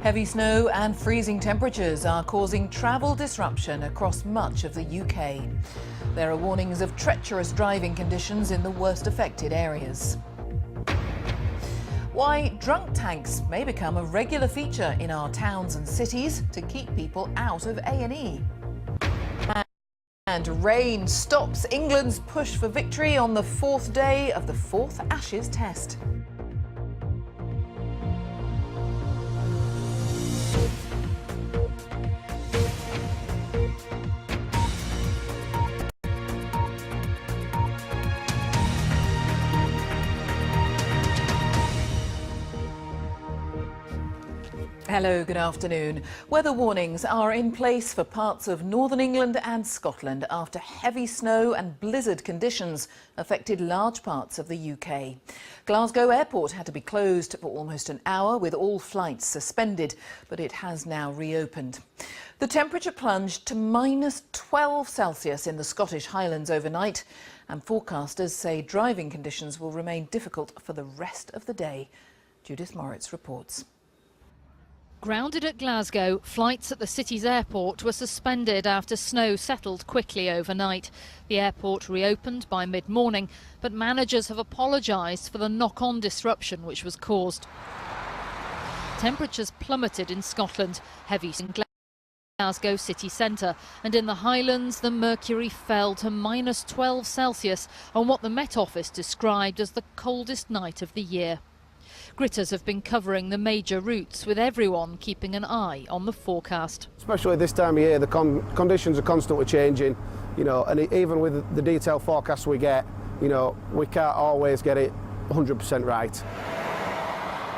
Heavy snow and freezing temperatures are causing travel disruption across much of the UK. There are warnings of treacherous driving conditions in the worst affected areas. Why drunk tanks may become a regular feature in our towns and cities to keep people out of A&E. And rain stops England's push for victory on the fourth day of the fourth Ashes Test. Hello, good afternoon. Weather warnings are in place for parts of northern England and Scotland after heavy snow and blizzard conditions affected large parts of the UK. Glasgow Airport had to be closed for almost an hour with all flights suspended, but it has now reopened. The temperature plunged to -12 Celsius in the Scottish Highlands overnight, and forecasters say driving conditions will remain difficult for the rest of the day. Judith Moritz reports. Grounded at Glasgow, flights at the city's airport were suspended after snow settled quickly overnight. The airport reopened by mid-morning, but managers have apologised for the knock-on disruption which was caused. Temperatures plummeted in Scotland, heavy in Glasgow city centre, and in the Highlands the mercury fell to -12 Celsius on what the Met Office described as the coldest night of the year. Gritters have been covering the major routes, with everyone keeping an eye on the forecast. Especially this time of year, the conditions are constantly changing, and even with the detailed forecasts we get, we can't always get it 100% right.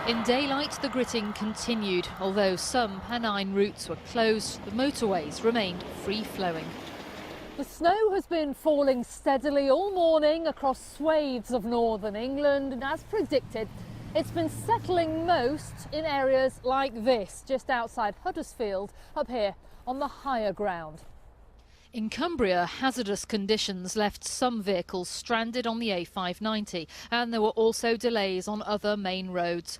In daylight, the gritting continued. Although some Pennine routes were closed, the motorways remained free-flowing. The snow has been falling steadily all morning across swathes of northern England, and as predicted, it's been settling most in areas like this, just outside Huddersfield, up here on the higher ground. In Cumbria, hazardous conditions left some vehicles stranded on the A590, and there were also delays on other main roads.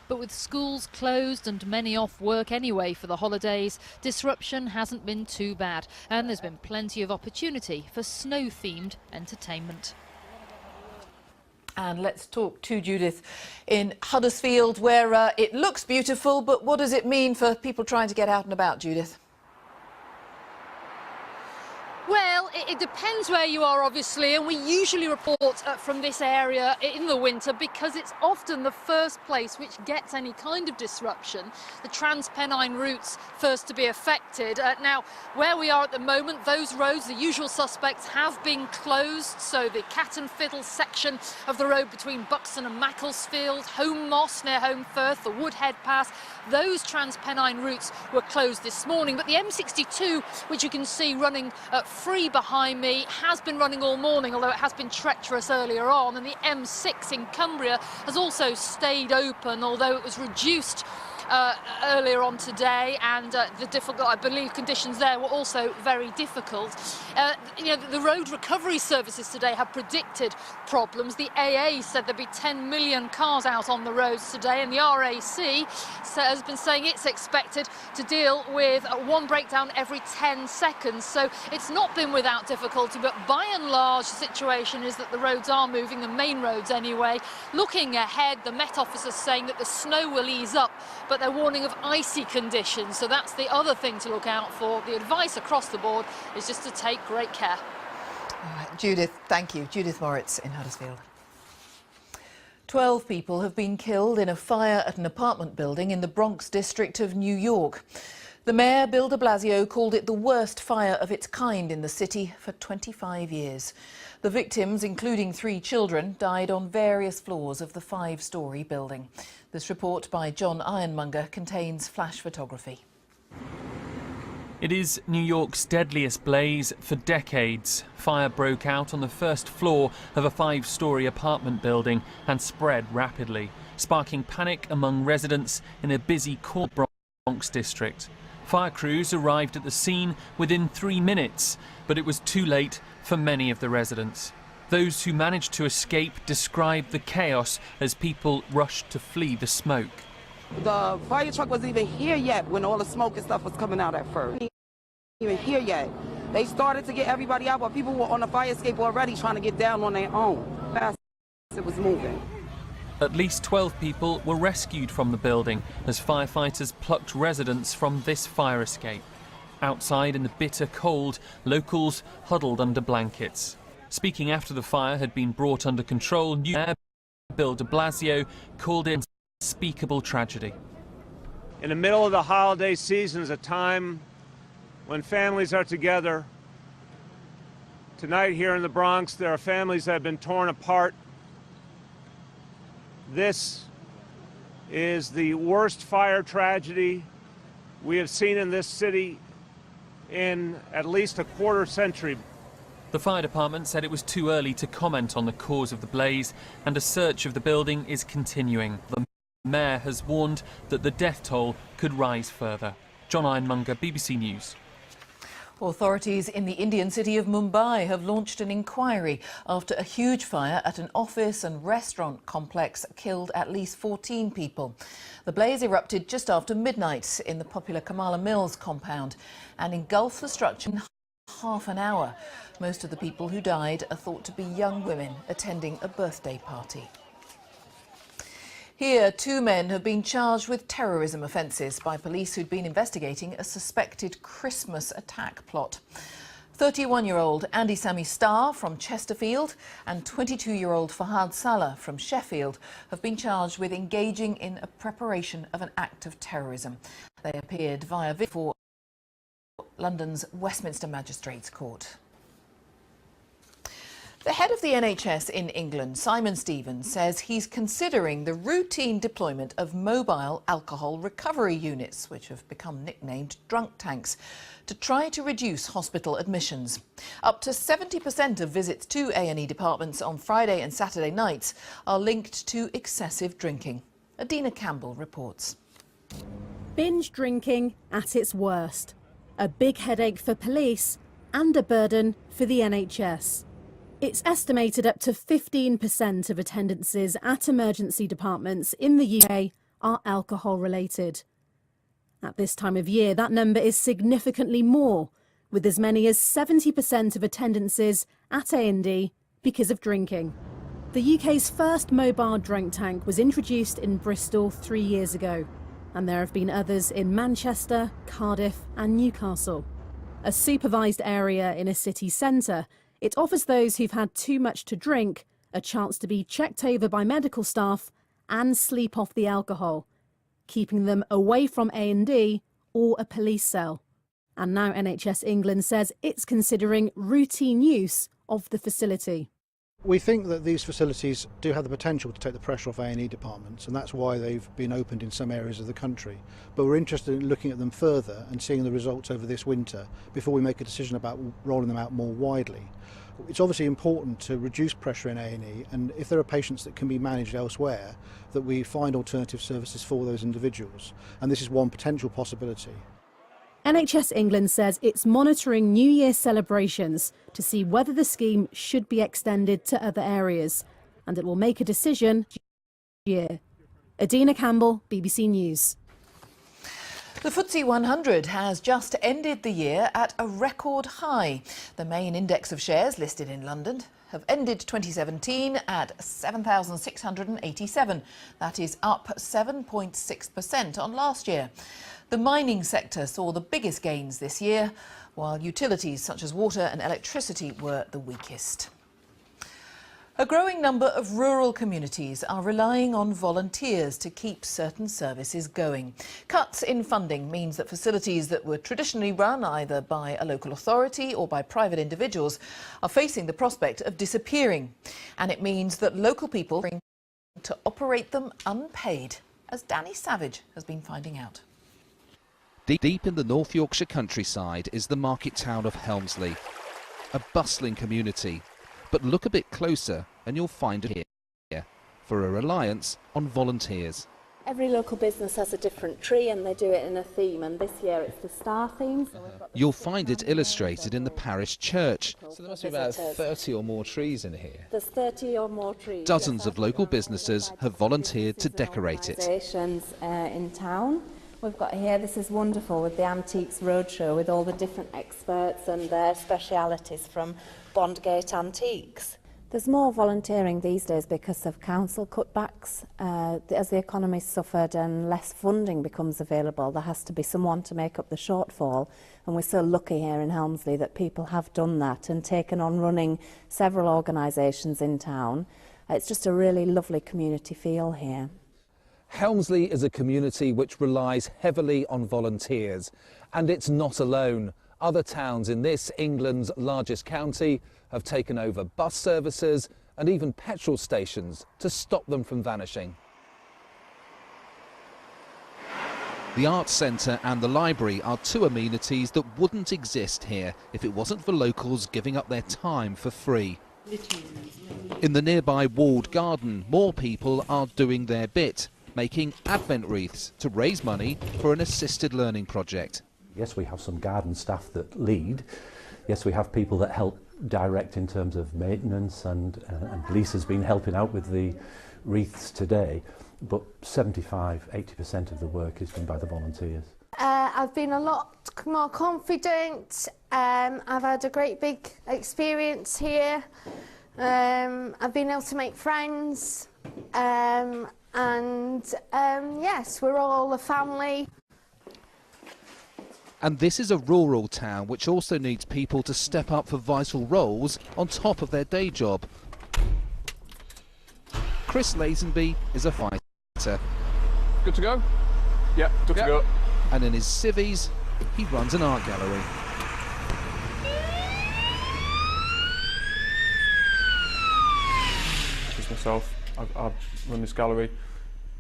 But with schools closed and many off work anyway for the holidays, disruption hasn't been too bad, and there's been plenty of opportunity for snow-themed entertainment. And let's talk to Judith in Huddersfield, where it looks beautiful, but what does it mean for people trying to get out and about, Judith? Well, it depends where you are, obviously, and we usually report from this area in the winter because it's often the first place which gets any kind of disruption. The Trans-Pennine routes first to be affected. Now, where we are at the moment, those roads, the usual suspects, have been closed. So the Cat and Fiddle section of the road between Buxton and Macclesfield, Home Moss near Home Firth, the Woodhead Pass, those Trans-Pennine routes were closed this morning. But the M62, which you can see running free behind me, has been running all morning, although it has been treacherous earlier on, and the M6 in Cumbria has also stayed open, although it was reduced earlier on today, and the difficult, I believe, conditions there were also very difficult. The road recovery services today have predicted problems. The AA said there'd be 10 million cars out on the roads today, and the RAC has been saying it's expected to deal with one breakdown every 10 seconds. So it's not been without difficulty, but by and large the situation is that the roads are moving, the main roads anyway. Looking ahead, the Met Office is saying that the snow will ease up, but they're warning of icy conditions, so that's the other thing to look out for. The advice across the board is just to take great care. All right, Judith, thank you. Judith Moritz in Huddersfield. 12 people have been killed in a fire at an apartment building in the Bronx district of New York. The mayor, Bill de Blasio, called it the worst fire of its kind in the city for 25 years. The victims, including 3 children, died on various floors of the 5-storey building. This report by John Ironmonger contains flash photography. It is New York's deadliest blaze for decades. Fire broke out on the first floor of a 5-storey apartment building and spread rapidly, sparking panic among residents in a busy core Bronx district. Fire crews arrived at the scene within 3 minutes, but it was too late for many of the residents. Those who managed to escape described the chaos as people rushed to flee the smoke. The fire truck wasn't even here yet when all the smoke and stuff was coming out at first. Even here yet. They started to get everybody out, but people were on the fire escape already trying to get down on their own. Fast it was moving. At least 12 people were rescued from the building as firefighters plucked residents from this fire escape. Outside in the bitter cold, locals huddled under blankets. Speaking after the fire had been brought under control, new Mayor Bill de Blasio called it unspeakable tragedy. In the middle of the holiday season is a time when families are together. Tonight here in the Bronx, there are families that have been torn apart. This is the worst fire tragedy we have seen in this city in at least a quarter century. The fire department said it was too early to comment on the cause of the blaze, and a search of the building is continuing. The mayor has warned that the death toll could rise further. John Ironmonger, BBC News. Authorities in the Indian city of Mumbai have launched an inquiry after a huge fire at an office and restaurant complex killed at least 14 people. The blaze erupted just after midnight in the popular Kamala Mills compound and engulfed the structure in half an hour. Most of the people who died are thought to be young women attending a birthday party. Here, 2 men have been charged with terrorism offences by police who'd been investigating a suspected Christmas attack plot. 31-year-old Andy Sami Starr from Chesterfield and 22-year-old Fahad Salah from Sheffield have been charged with engaging in a preparation of an act of terrorism. They appeared via video for London's Westminster Magistrates Court. The head of the NHS in England, Simon Stevens, says he's considering the routine deployment of mobile alcohol recovery units, which have become nicknamed drunk tanks, to try to reduce hospital admissions. Up to 70% of visits to A&E departments on Friday and Saturday nights are linked to excessive drinking. Adina Campbell reports. Binge drinking at its worst. A big headache for police and a burden for the NHS. It's estimated up to 15% of attendances at emergency departments in the UK are alcohol-related. At this time of year, that number is significantly more, with as many as 70% of attendances at A&E because of drinking. The UK's first mobile drunk tank was introduced in Bristol 3 years ago, and there have been others in Manchester, Cardiff and Newcastle. A supervised area in a city centre, it offers those who've had too much to drink a chance to be checked over by medical staff and sleep off the alcohol, keeping them away from A&E or a police cell. And now NHS England says it's considering routine use of the facility. We think that these facilities do have the potential to take the pressure off A&E departments, and that's why they've been opened in some areas of the country. But we're interested in looking at them further and seeing the results over this winter before we make a decision about rolling them out more widely. It's obviously important to reduce pressure in A&E, and if there are patients that can be managed elsewhere, that we find alternative services for those individuals. And this is one potential possibility. NHS England says it's monitoring New Year celebrations to see whether the scheme should be extended to other areas, and it will make a decision next year. Adina Campbell, BBC News. The FTSE 100 has just ended the year at a record high. The main index of shares listed in London have ended 2017 at 7,687. That is up 7.6% on last year. The mining sector saw the biggest gains this year, while utilities such as water and electricity were the weakest. A growing number of rural communities are relying on volunteers to keep certain services going. Cuts in funding means that facilities that were traditionally run either by a local authority or by private individuals are facing the prospect of disappearing. And it means that local people are to operate them unpaid, as Danny Savage has been finding out. Deep in the North Yorkshire countryside is the market town of Helmsley, a bustling community. But look a bit closer and you'll find it here, for a reliance on volunteers. Every local business has a different tree and they do it in a theme, and this year it's the star theme. You'll find it illustrated in the parish church. So there must be about 30 or more trees in here. There's 30 or more trees. Dozens of local businesses have volunteered to decorate it. In town. We've got here, this is wonderful, with the Antiques Roadshow, with all the different experts and their specialities from Bondgate Antiques. There's more volunteering these days because of council cutbacks. As the economy's suffered and less funding becomes available, there has to be someone to make up the shortfall. And we're so lucky here in Helmsley that people have done that and taken on running several organisations in town. It's just a really lovely community feel here. Helmsley is a community which relies heavily on volunteers, and it's not alone. Other towns in this, England's largest county, have taken over bus services and even petrol stations to stop them from vanishing. The Arts Centre and the library are two amenities that wouldn't exist here if it wasn't for locals giving up their time for free. In the nearby walled garden, more people are doing their bit, making Advent wreaths to raise money for an assisted learning project. Yes, we have some garden staff that lead. Yes, we have people that help direct in terms of maintenance, and Lisa's been helping out with the wreaths today. But 75–80% of the work is done by the volunteers. I've been a lot more confident. I've had a great big experience here. I've been able to make friends. Yes, we're all a family. And this is a rural town which also needs people to step up for vital roles on top of their day job. Chris Lazenby is a fighter. Good to go? Yeah, good to go. And in his civvies, he runs an art gallery. Just myself. I run this gallery.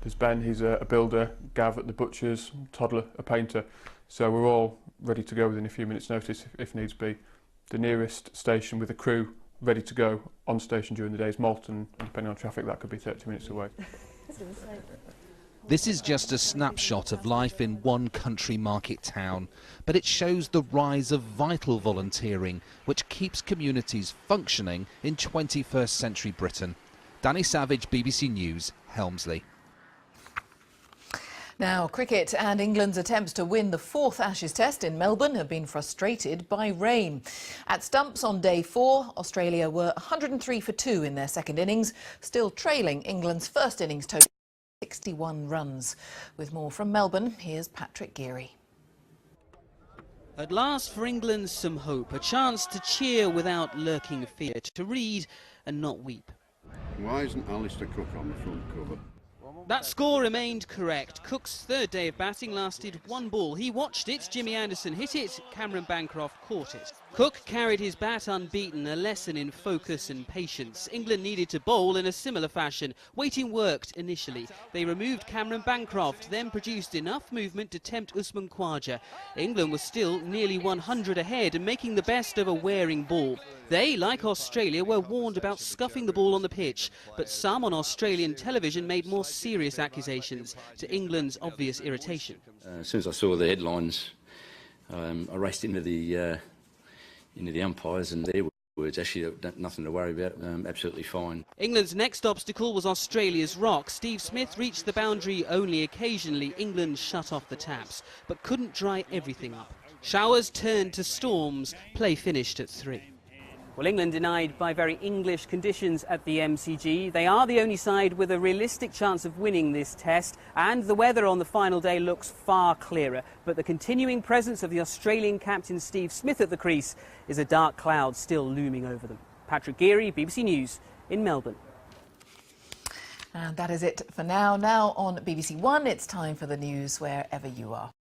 There's Ben, he's a builder, Gav at the butcher's, Toddler, a painter. So we're all ready to go within a few minutes' notice if needs be. The nearest station with a crew ready to go on station during the day is Malton, and depending on traffic that could be 30 minutes away. This is just a snapshot of life in one country market town, but it shows the rise of vital volunteering, which keeps communities functioning in 21st century Britain. Danny Savage, BBC News, Helmsley. Now, cricket and England's attempts to win the fourth Ashes Test in Melbourne have been frustrated by rain. At stumps on day 4, Australia were 103 for 2 in their second innings, still trailing England's first innings total 61 runs. With more from Melbourne, here's Patrick Geary. At last for England some hope, a chance to cheer without lurking fear, to read and not weep. Why isn't Alistair Cook on the front cover? That score remained correct. Cook's third day of batting lasted one ball. He watched it, Jimmy Anderson hit it, Cameron Bancroft caught it. Cook carried his bat unbeaten, a lesson in focus and patience. England needed to bowl in a similar fashion. Waiting worked initially. They removed Cameron Bancroft, then produced enough movement to tempt Usman Khawaja. England was still nearly 100 ahead and making the best of a wearing ball. They, like Australia, were warned about scuffing the ball on the pitch, but some on Australian television made more serious accusations, to England's obvious irritation. As soon as I saw the headlines, I raced into the umpires, and their words, actually nothing to worry about, absolutely fine. England's next obstacle was Australia's rock. Steve Smith reached the boundary only occasionally. England shut off the taps, but couldn't dry everything up. Showers turned to storms. Play finished at 3. Well, England denied by very English conditions at the MCG. They are the only side with a realistic chance of winning this test, and the weather on the final day looks far clearer. But the continuing presence of the Australian captain Steve Smith at the crease is a dark cloud still looming over them. Patrick Geary, BBC News in Melbourne. And that is it for now. Now on BBC One, it's time for the news wherever you are.